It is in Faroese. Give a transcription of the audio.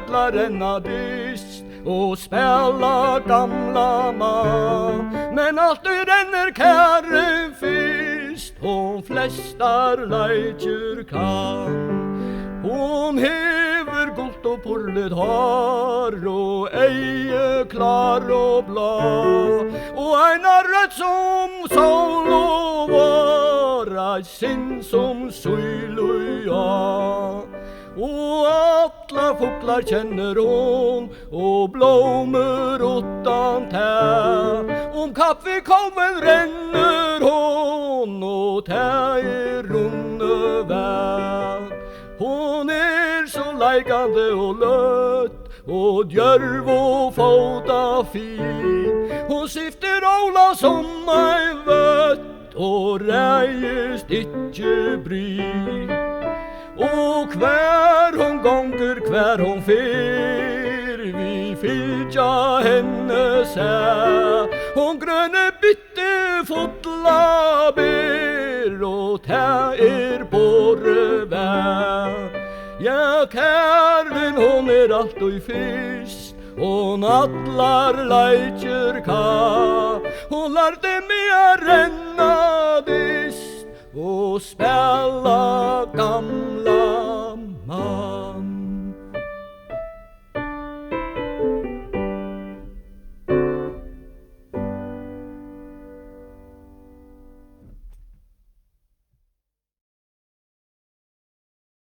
alla renna dyst och spela gamla man. Men allt du renner kärren fyrst, hon flestar leitjer kan. Hon hever gult och purlet har och eie klar och blå, och eina röd som sol och vår, ein sinn som ja. Och alla fåglar känner hon och blommor utan tä. Om kaffekoppen ränner hon och tä runne väg. Hon så lajkande och lött och djörv och fota fin. Hon syfter åla som ein vött och rejest itche bry. Och kvär hon gånger, kvär hon fer, vi fylja henne sä. Hon gröne bytte fotla ber och tä borre vä. Ja, kärven hon alltid fyrst, hon attlar leitjer ka. Hon lärde mig att renna dyst och spela gamla